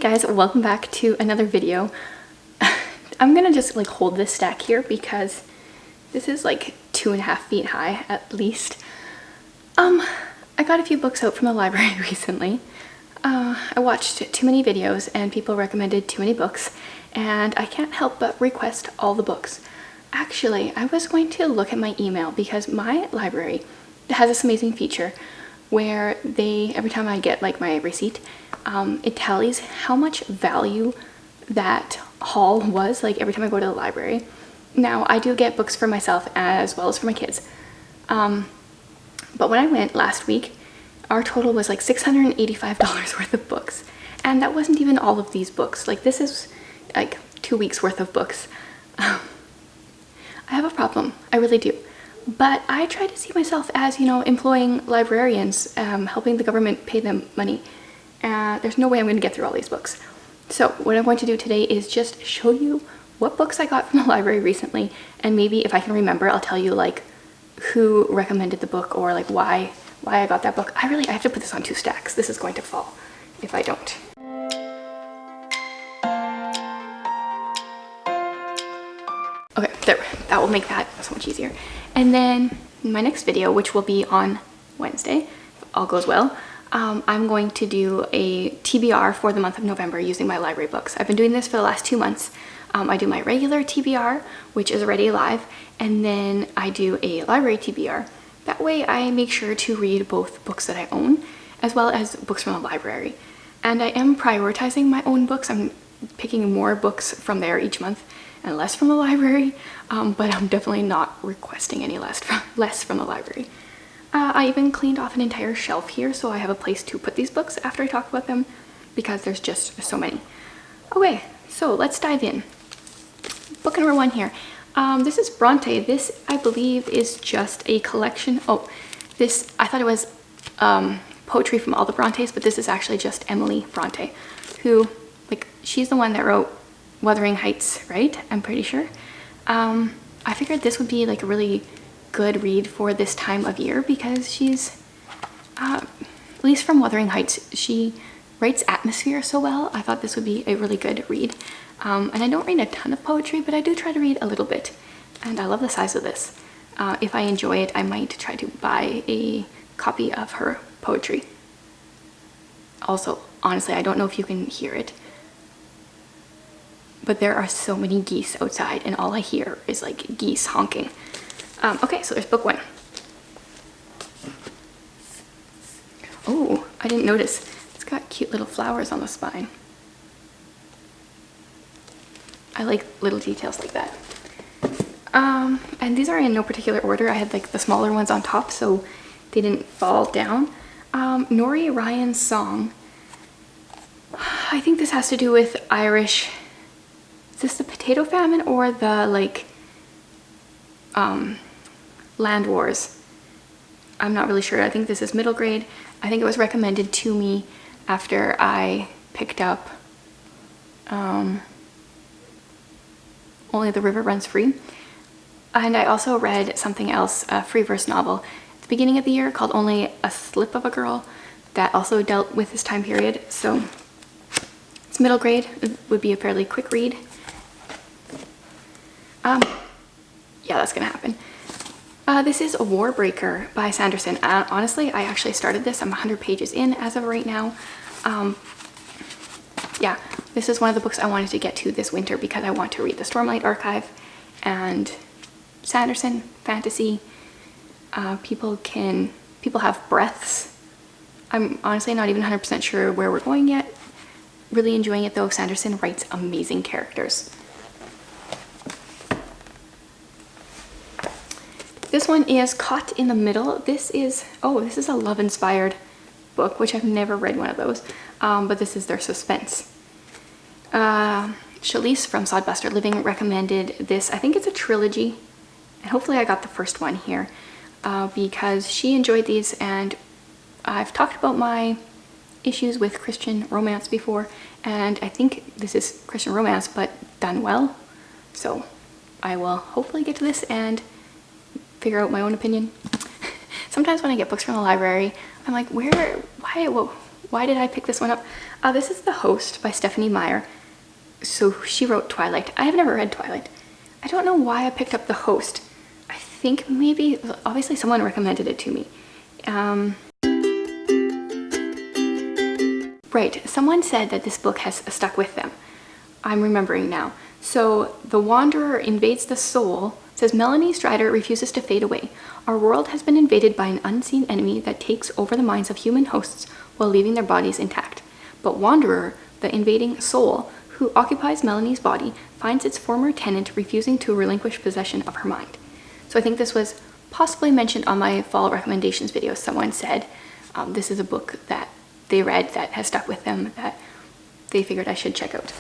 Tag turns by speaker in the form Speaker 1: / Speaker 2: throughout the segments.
Speaker 1: guys, welcome back to another video. I'm gonna just like hold this stack here because this is like 2.5 feet high at least. I got a few books out from the library recently. I watched too many videos and people recommended too many books, and I can't help but request all the books. Actually, I was going to look at my email because my library has this amazing feature where every time I get like my receipt, it tallies how much value that haul was, like every time I go to the library. Now, I do get books for myself as well as for my kids. But when I went last week, our total was like $685 worth of books. And that wasn't even all of these books. Like, this is like 2 weeks worth of books. I have a problem, I really do. But I try to see myself as, you know, employing librarians, helping the government pay them money. There's no way I'm going to get through all these books. So what I'm going to do today is just show you what books I got from the library recently, and maybe if I can remember, I'll tell you like who recommended the book or like why I got that book. I have to put this on 2 stacks. This is going to fall if I don't. Okay, there, that will make that so much easier. And then my next video, which will be on Wednesday, if all goes well, I'm going to do a TBR for the month of November using my library books. I've been doing this for the last 2 months. I do my regular TBR, which is already live, and then I do a library TBR. That way I make sure to read both books that I own, as well as books from the library. And I am prioritizing my own books. I'm picking more books from there each month and less from the library, but I'm definitely not requesting any less from the library. I even cleaned off an entire shelf here so I have a place to put these books after I talk about them because there's just so many. Okay, so let's dive in. Book number 1 here. This is Bronte. This, I believe, is just a collection. Oh, this, I thought it was poetry from all the Brontes, but this is actually just Emily Bronte, who, like, she's the one that wrote Wuthering Heights, right? I'm pretty sure. I figured this would be like a really good read for this time of year because she's, at least from Wuthering Heights, she writes atmosphere so well. I thought this would be a really good read. And I don't read a ton of poetry, but I do try to read a little bit. And I love the size of this. If I enjoy it, I might try to buy a copy of her poetry. Also, honestly, I don't know if you can hear it, but there are so many geese outside and all I hear is like geese honking. Okay, so there's book 1. Oh, I didn't notice. It's got cute little flowers on the spine. I like little details like that. And these are in no particular order. I had like the smaller ones on top so they didn't fall down. Nori Ryan's song. I think this has to do with Irish. Is this the potato famine or the like land wars? I'm not really sure. I think this is middle grade. I think it was recommended to me after I picked up Only the River Runs Free. And I also read something else, a free verse novel at the beginning of the year called Only a Slip of a Girl that also dealt with this time period. So it's middle grade. It would be a fairly quick read. Yeah, that's gonna happen. This is A Warbreaker by Sanderson. Honestly, I actually started this. I'm 100 pages in as of right now. Yeah, this is one of the books I wanted to get to this winter because I want to read the Stormlight Archive and Sanderson fantasy. People have breaths. I'm honestly not even 100% sure where we're going yet. Really enjoying it though. Sanderson writes amazing characters. This one is Caught in the Middle. This is a Love-inspired book, which I've never read one of those, but this is their suspense. Shalise from Sodbuster Living recommended this. I think it's a trilogy, and hopefully I got the first one here because she enjoyed these, and I've talked about my issues with Christian romance before, and I think this is Christian romance but done well. So I will hopefully get to this and figure out my own opinion. Sometimes when I get books from the library, I'm like, why did I pick this one up? This is The Host by Stephanie Meyer. So she wrote Twilight. I have never read Twilight. I don't know why I picked up The Host. I think maybe, obviously someone recommended it to me. Right, someone said that this book has stuck with them. I'm remembering now. So the Wanderer invades the soul. It says Melanie Strider refuses to fade away. Our world has been invaded by an unseen enemy that takes over the minds of human hosts while leaving their bodies intact. But Wanderer, the invading soul, who occupies Melanie's body, finds its former tenant refusing to relinquish possession of her mind. So I think this was possibly mentioned on my fall recommendations video. Someone said this is a book that they read that has stuck with them, that they figured I should check out.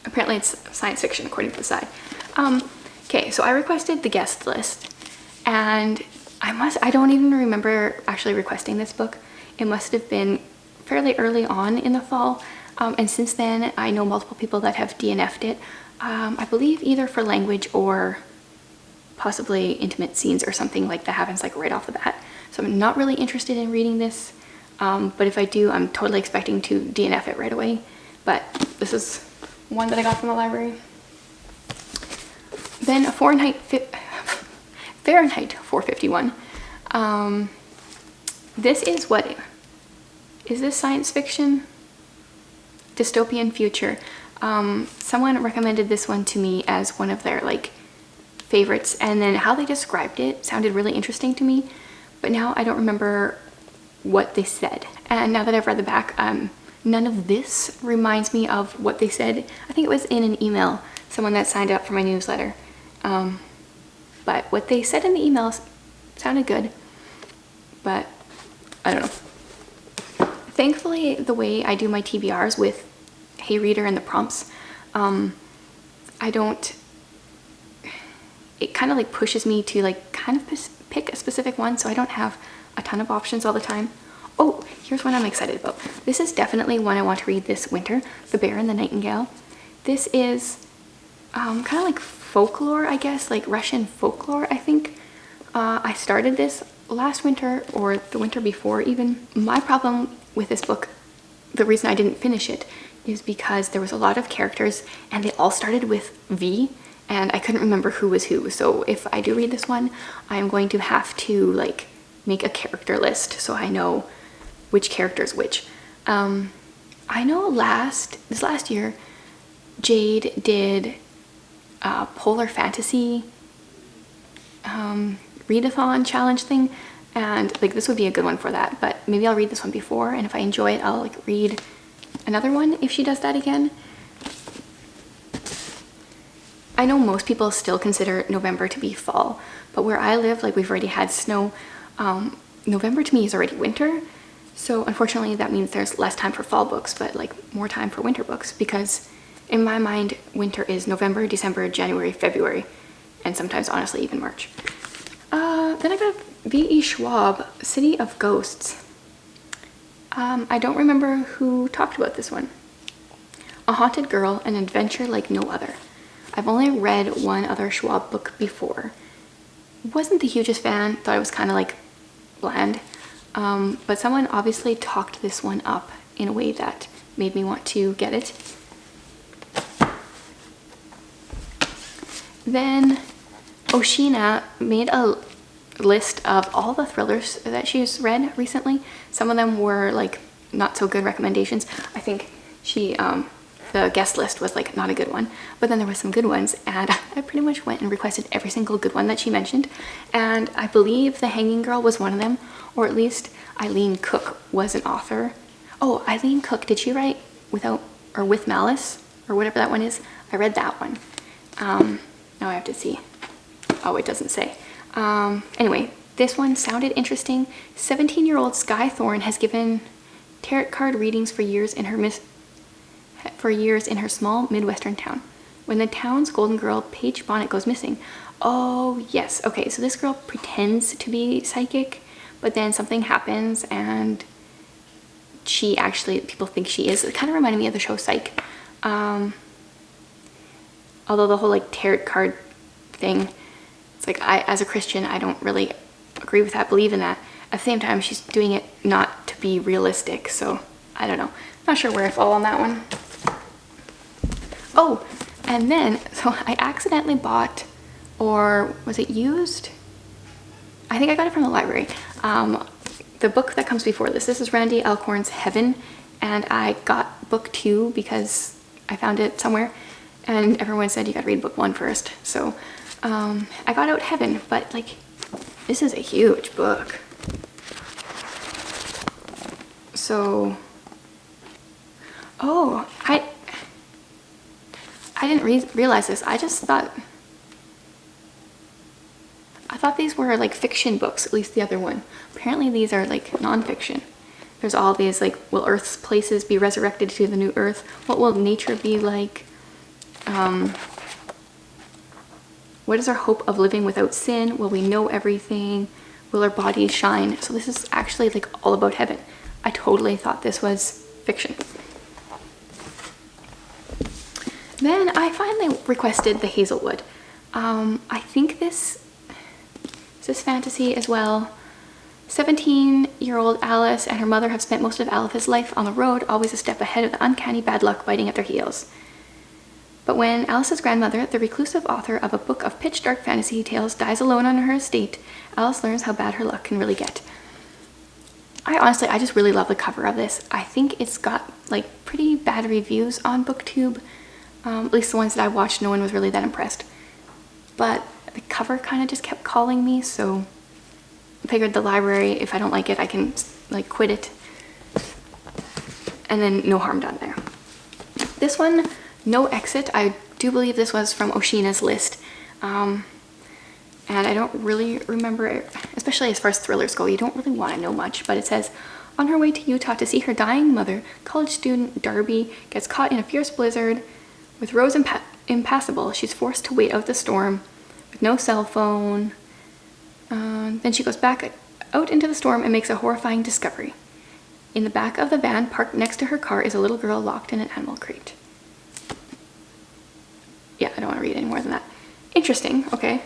Speaker 1: Apparently it's science fiction according to the side. Okay, so I requested the guest list, and I don't even remember actually requesting this book. It must have been fairly early on in the fall, and since then I know multiple people that have DNF'd it. I believe either for language or possibly intimate scenes or something like that happens like right off the bat. So I'm not really interested in reading this, but if I do, I'm totally expecting to DNF it right away. But this is one that I got from the library. Then Fahrenheit 451. This is what, is this science fiction? Dystopian future. Someone recommended this one to me as one of their like favorites, and then how they described it sounded really interesting to me, but now I don't remember what they said. And now that I've read the back, none of this reminds me of what they said. I think it was in an email, someone that signed up for my newsletter. But what they said in the email sounded good, but I don't know. Thankfully, the way I do my TBRs with Hey Reader and the prompts, it kind of like pushes me to like kind of pick a specific one, so I don't have a ton of options all the time. Oh, here's one I'm excited about. This is definitely one I want to read this winter, The Bear and the Nightingale. This is kind of like folklore, I guess, like Russian folklore, I think. I started this last winter or the winter before even. My problem with this book, the reason I didn't finish it, is because there was a lot of characters and they all started with V, and I couldn't remember who was who. So if I do read this one, I'm going to have to like make a character list so I know which character is which. I know this last year, Jade did Polar Fantasy readathon challenge thing, and like this would be a good one for that, but maybe I'll read this one before, and if I enjoy it, I'll like read another one if she does that again. I know most people still consider November to be fall, but where I live, like we've already had snow. November to me is already winter, so unfortunately that means there's less time for fall books, but like more time for winter books, because in my mind winter is November, December, January, February, and sometimes honestly even March. Then I got V.E. Schwab, City of Ghosts. I don't remember who talked about this one. A haunted girl, an adventure like no other. I've only read one other Schwab book before. Wasn't the hugest fan, thought it was kind of like bland, but someone obviously talked this one up in a way that made me want to get it. Then Oshina made a list of all the thrillers that she's read recently. Some of them were like not so good recommendations. I think she the guest list was like not a good one, but then there was some good ones, and I pretty much went and requested every single good one that she mentioned, and I believe The Hanging Girl was one of them, or at least Eileen Cook was an author. Oh, Eileen Cook, did she write Without or With Malice or whatever that one is? I read that one. Now I have to see. Oh, it doesn't say. Anyway, this one sounded interesting. 17-year-old Sky Thorne has given tarot card readings for years in her small Midwestern town. When the town's golden girl, Paige Bonnet, goes missing. Oh, yes. Okay, so this girl pretends to be psychic, but then something happens and she actually, people think she is. It kind of reminded me of the show Psych. Although the whole like tarot card thing, it's like as a Christian, I don't really agree with that, believe in that. at the same time, she's doing it not to be realistic, so I don't know. Not sure where I fall on that one. Oh, and then, so I accidentally bought, or was it used? I think I got it from the library. The book that comes before this. This is Randy Alcorn's Heaven, and I got book 2 because I found it somewhere, and everyone said you gotta read book 1 first. So I got out Heaven, but like, this is a huge book. So, oh, I didn't realize this. I thought these were like fiction books, at least the other one. Apparently these are like nonfiction. There's all these like, will Earth's places be resurrected to the new Earth? What will nature be like? What is our hope of living without sin? Will we know everything? Will our bodies shine? So this is actually like all about heaven. I totally thought this was fiction. Then I finally requested the Hazelwood. I think this is fantasy as well. 17-year-old Alice and her mother have spent most of Alice's life on the road, always a step ahead of the uncanny bad luck biting at their heels. But when Alice's grandmother, the reclusive author of a book of pitch-dark fantasy tales, dies alone on her estate, Alice learns how bad her luck can really get. I just really love the cover of this. I think it's got like pretty bad reviews on BookTube. At least the ones that I watched, no one was really that impressed. But the cover kind of just kept calling me, so I figured the library, if I don't like it, I can like quit it. And then no harm done there. This one, No Exit. I do believe this was from Oshina's list. And I don't really remember it, especially as far as thrillers go. You don't really want to know much, but it says, on her way to Utah to see her dying mother, college student Darby gets caught in a fierce blizzard. With roads impassable, she's forced to wait out the storm with no cell phone. Then she goes back out into the storm and makes a horrifying discovery. In the back of the van, parked next to her car, is a little girl locked in an animal crate. Yeah, I don't want to read any more than that. Interesting, okay.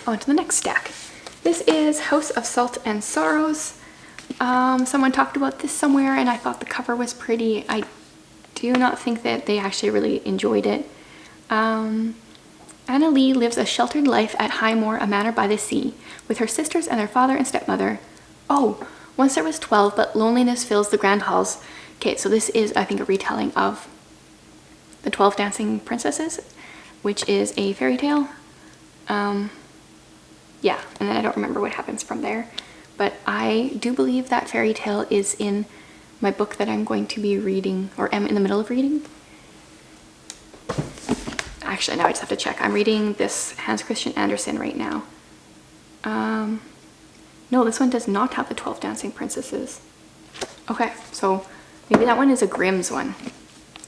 Speaker 1: On to the next stack. This is House of Salt and Sorrows. Someone talked about this somewhere and I thought the cover was pretty. I do not think that they actually really enjoyed it. Anna Lee lives a sheltered life at Highmore, a manor by the sea, with her sisters and their father and stepmother. Oh, once there was 12, but loneliness fills the grand halls. Okay, so this is, I think, a retelling of The 12 Dancing Princesses, which is a fairy tale. Yeah, and then I don't remember what happens from there. But I do believe that fairy tale is in my book that I'm going to be reading, or am in the middle of reading. Actually, now I just have to check. I'm reading this Hans Christian Andersen right now. No, this one does not have the 12 Dancing Princesses. Okay, so maybe that one is a Grimm's one.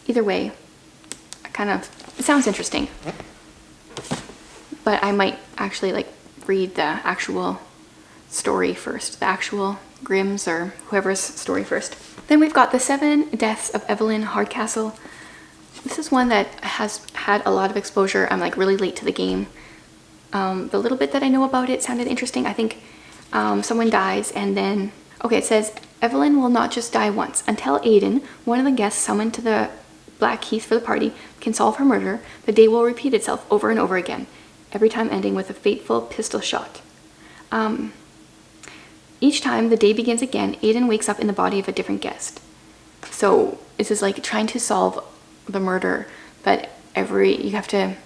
Speaker 1: Either way, it sounds interesting. But I might actually like read the actual story first, the actual Grimm's or whoever's story first. Then we've got The 7 Deaths of Evelyn Hardcastle. This is one that has had a lot of exposure. I'm like really late to the game. The little bit that I know about it sounded interesting. I think someone dies and then, okay, it says, Evelyn will not just die once. Until Aidan, one of the guests summoned to the Black Heath for the party, can solve her murder, the day will repeat itself over and over again, every time ending with a fateful pistol shot. Each time the day begins again, Aidan wakes up in the body of a different guest. So this is like trying to solve the murder, but you have to,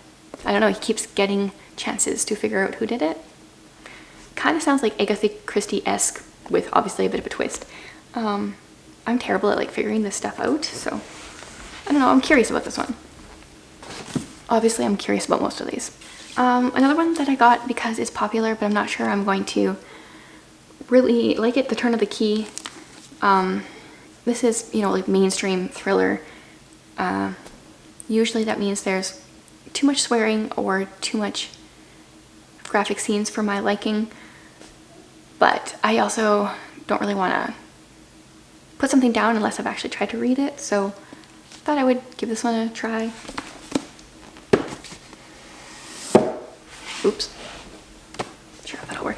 Speaker 1: I don't know, he keeps getting chances to figure out who did it. Kind of sounds like Agatha Christie-esque with obviously a bit of a twist. I'm terrible at like figuring this stuff out, so I don't know, I'm curious about this one. Obviously I'm curious about most of these. Another one that I got because it's popular, but I'm not sure I'm going to really like it, The Turn of the Key. This is, you know, like mainstream thriller. Usually that means there's too much swearing or too much graphic scenes for my liking. But I also don't really want to put something down unless I've actually tried to read it. So I thought I would give this one a try. Oops. Sure, that'll work.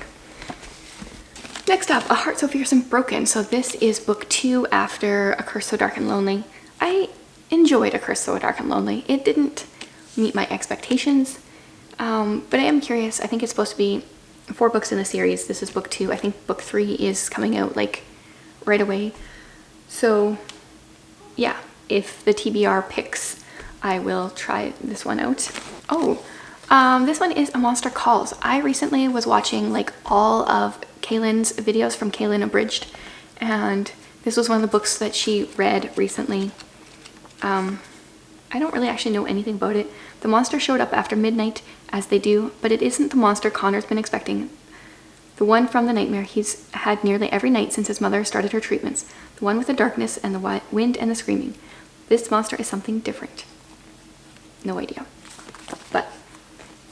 Speaker 1: Next up, A Heart So Fierce and Broken. So this is book 2 after A Curse So Dark and Lonely. I enjoyed A Curse So Dark and Lonely. It didn't meet my expectations, but I am curious. I think it's supposed to be 4 books in the series. This is book 2. I think book 3 is coming out like right away. So yeah, if the TBR picks, I will try this one out. Oh, this one is A Monster Calls. I recently was watching like all of Kaylin's videos from Kaylin Abridged, and this was one of the books that she read recently. I don't really actually know anything about it. The monster showed up after midnight, as they do, but it isn't the monster Connor's been expecting. The one from the nightmare he's had nearly every night since his mother started her treatments. The one with the darkness and the wind and the screaming. This monster is something different. No idea. But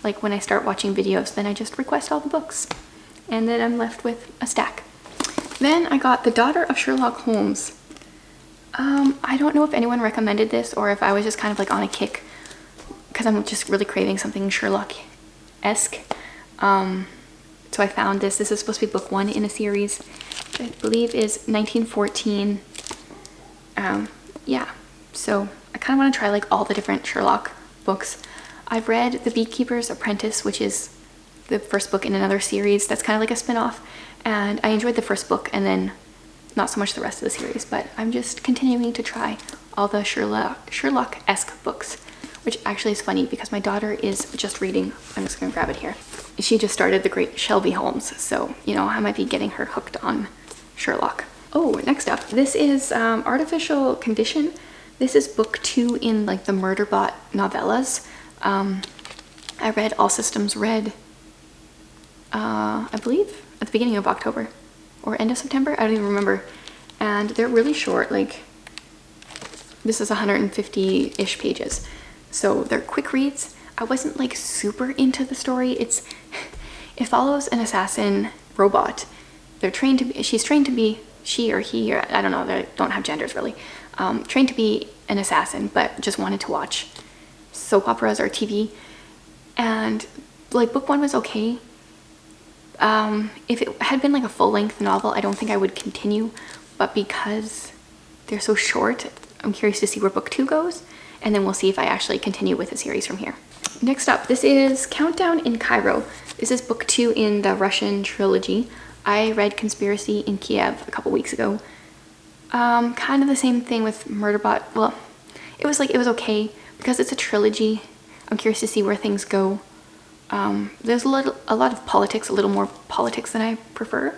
Speaker 1: like when I start watching videos, then I just request all the books. And then I'm left with a stack. Then I got The Daughter of Sherlock Holmes. I don't know if anyone recommended this or if I was just kind of like on a kick because I'm just really craving something Sherlock-esque. So I found this. This is supposed to be book 1 in a series, which I believe is 1914. Yeah, so I kind of want to try like all the different Sherlock books. I've read The Beekeeper's Apprentice, which is the first book in another series that's kind of like a spin-off, and I enjoyed the first book and then not so much the rest of the series, but I'm just continuing to try all the Sherlock-esque books, which actually is funny because my daughter is just reading. I'm just gonna grab it here. She just started The Great Shelby Holmes, so you know I might be getting her hooked on Sherlock. Oh, next up, this is Artificial Condition. This is book 2 in like the Murderbot novellas. I read All Systems Red, I believe at the beginning of October or end of September, I don't even remember. And they're really short, like this is 150-ish pages. So they're quick reads. I wasn't like super into the story. It follows an assassin robot. She's trained to be, she or he, or I don't know, they don't have genders really. Trained to be an assassin, but just wanted to watch soap operas or TV. And like book 1 was okay. If it had been like a full-length novel, I don't think I would continue, but because they're so short, I'm curious to see where book 2 goes, and then we'll see if I actually continue with the series from here. Next up, this is Countdown in Cairo. This is book 2 in the Russian trilogy. I read Conspiracy in Kiev a couple weeks ago. Kind of the same thing with Murderbot. Well, it was okay because it's a trilogy. I'm curious to see where things go. There's a lot of politics, a little more politics than I prefer,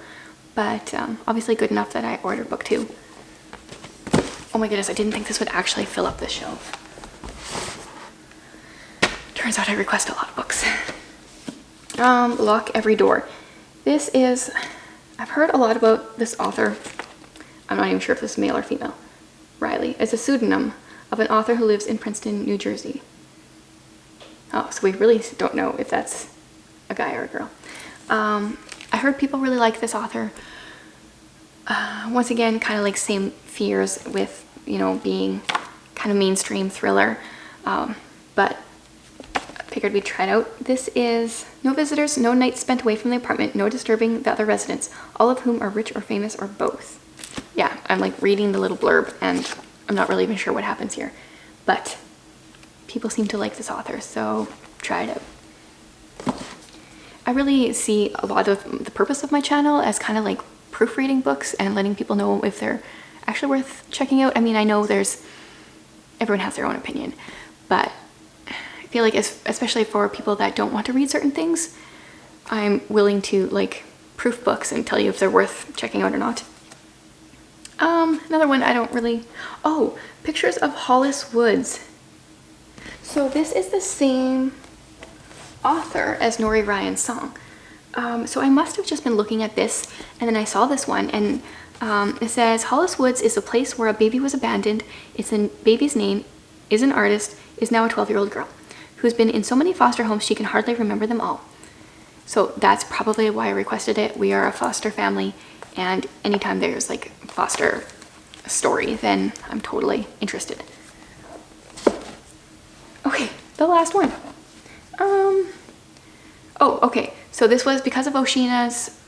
Speaker 1: but obviously good enough that I ordered book 2. Oh my goodness, I didn't think this would actually fill up this shelf. Turns out I request a lot of books. Lock Every Door. This is, I've heard a lot about this author. I'm not even sure if this is male or female. Riley. It's a pseudonym of an author who lives in Princeton, New Jersey. Oh, so we really don't know if that's a guy or a girl. I heard people really like this author. Once again, kind of like same fears with, you know, being kind of mainstream thriller. But I figured we'd try it out. This is no visitors, no nights spent away from the apartment, no disturbing the other residents, all of whom are rich or famous or both. Yeah, I'm like reading the little blurb and I'm not really even sure what happens here. But people seem to like this author, so try it out. I really see a lot of the purpose of my channel as kind of like proofreading books and letting people know if they're actually worth checking out. I mean, I know everyone has their own opinion, but I feel like especially for people that don't want to read certain things, I'm willing to like proof books and tell you if they're worth checking out or not. Another one I don't really, oh, Pictures of Hollis Woods. So this is the same author as Nori Ryan's song. So I must have just been looking at this and then I saw this one and it says Hollis Woods is a place where a baby was abandoned. It's the baby's name, is an artist, is now a 12-year-old girl who's been in so many foster homes she can hardly remember them all. So that's probably why I requested it. We are a foster family and anytime there's like a foster story, then I'm totally interested. Okay, the last one. Oh, okay. So this was because of Oshina's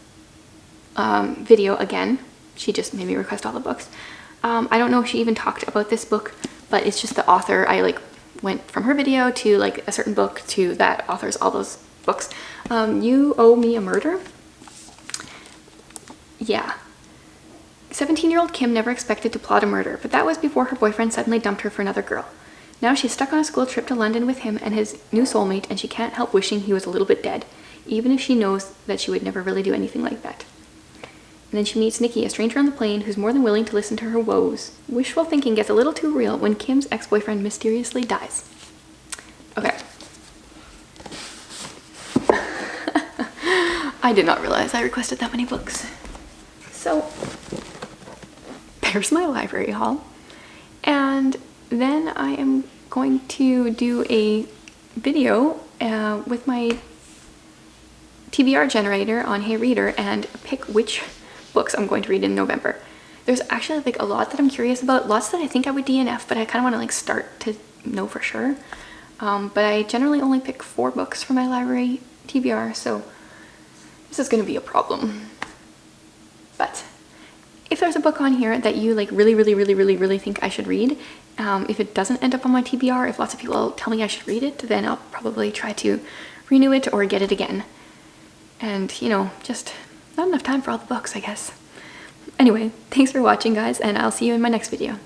Speaker 1: video again. She just made me request all the books. I don't know if she even talked about this book, but it's just the author. I like went from her video to like a certain book to that author's, all those books. You Owe Me a Murder. Yeah. 17-year-old Kim never expected to plot a murder, but that was before her boyfriend suddenly dumped her for another girl. Now she's stuck on a school trip to London with him and his new soulmate, and she can't help wishing he was a little bit dead, even if she knows that she would never really do anything like that. And then she meets Nikki, a stranger on the plane who's more than willing to listen to her woes. Wishful thinking gets a little too real when Kim's ex-boyfriend mysteriously dies. Okay. I did not realize I requested that many books. So, there's my library haul. And then I am going to do a video with my TBR generator on Hey Reader and pick which books I'm going to read in November. There's actually like a lot that I'm curious about, lots that I think I would DNF, but I kind of want to like start to know for sure. But I generally only pick 4 books for my library TBR, so this is going to be a problem. But if there's a book on here that you like really think I should read, if it doesn't end up on my TBR, if lots of people tell me I should read it, then I'll probably try to renew it or get it again. And, you know, just not enough time for all the books, I guess. Anyway, thanks for watching, guys, and I'll see you in my next video.